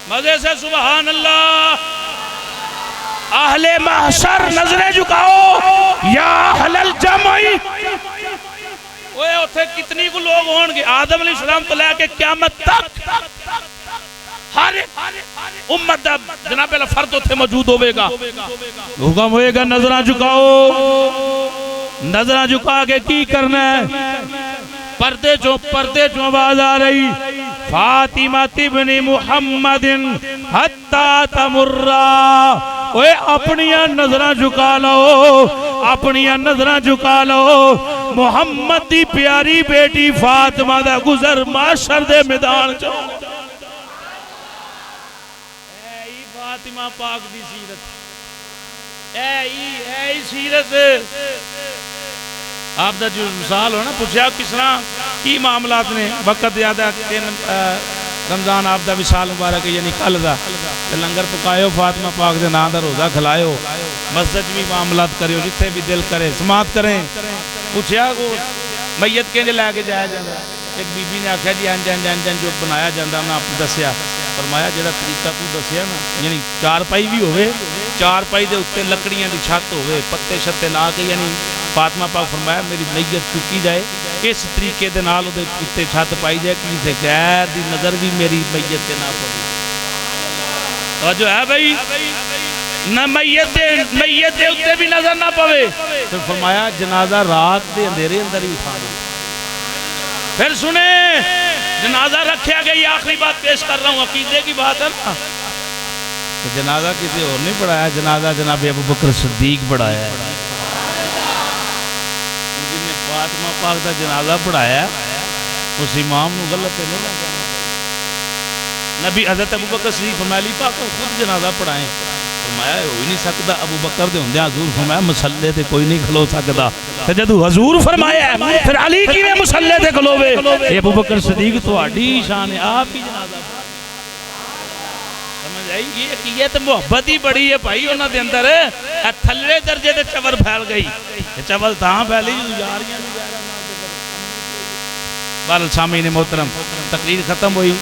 मजे से सुभान अल्लाह, आहले माशर नजरें झुकाओ या अहलल जमई। ओए उथे कितनी को लोग होंगे, आदम अलैहिस्सलाम तो लेके क़यामत तक हर उम्मत दा जनाब फर्द उथे मौजूद होगा। हुक्म होएगा नजरा झुकाओ, नजरा झुका के की करना है? पर्दे चो आवाज आ रही, फातिमा इब्न मुहम्मदिन हत्ता तमुर्रा। ओए अपनियां नजरा झुका लो, अपनियां नजरा झुका लो, मुहम्मद दी प्यारी बेटी फातिमा दा गुजर माशर दे मैदान च। फातिमा पाक दी सीरत ऐ सीरत आप दा जो मिसाल हो ना, पूछा किस तरह की मामलात ने, वक्त ज्यादा 3 रमजान आप दा विशाल मुबारक यानी कल दा लंगर पकायो, फातिमा पाक दे नाम दा रोजा खिलायो, मस्जिद भी मामलात करियो, जिथे भी दिल करे समात करें। पूछा को मैयत किंज लैके जाया जाता, एक बीबी ने आख्या जी इंज इंज इंज जो बनाया जाता, मैं आपको दसिया, फरमाया जेड़ा तरीका तू दसिया ना, यानी चारपाई भी होवे, चारपाई दे उत्ते लकड़ियां दी छत होवे, पत्ते शत्ते ला के, यानी फातिमा पाक फरमाया मेरी मैयत चुकी जाए, इस तरीके दे नाल उहदे उत्ते छत पाई जाए कि किसी गैर दी नज़र भी मेरी मैयत ते ना पवे। तो जो है भाई ना मैयत दे उत्ते भी नजर ना पवे। फिर फरमाया जनाजा रात के अंधेरे अंदर ही उठाना। फिर सुने जनाजा रखा गया। आखिरी बात पेश कर रहा हूँ, अकीदे की बात है ना। तो जनाजा किसी और नहीं पढ़ाया, जनाजा जनाब अबू बकर सिद्दीक पढ़ाया है। जिन्हें फातिमा पाक का जनाजा पढ़ाया उस इमाम को गलत नहीं लगा। नबी हज़रत अबू बकर सिद्दीक फरमाया पाक खुद जनाजा पढ़ाए। फरमाया हो ही नहीं सकता। अबू बकर दे हुंदे हजूर फरमाया मसल्ले ते कोई नहीं खलो सकता। ते जदों हजूर फरमाया फिर अली किवें मसल्ले ते खलोवे? अबू बकर सिद्दीक तुहाडी शान है, आप ही जनाजा समझ आई। ये तो मोहब्बत ही बड़ी है भाई उन्होंने अंदर। थल्ले दर्जे ते चवल फैल गई। चवल तां फैली यारियां बाल सामी ने मोहतरम तकरीर खत्म हुई।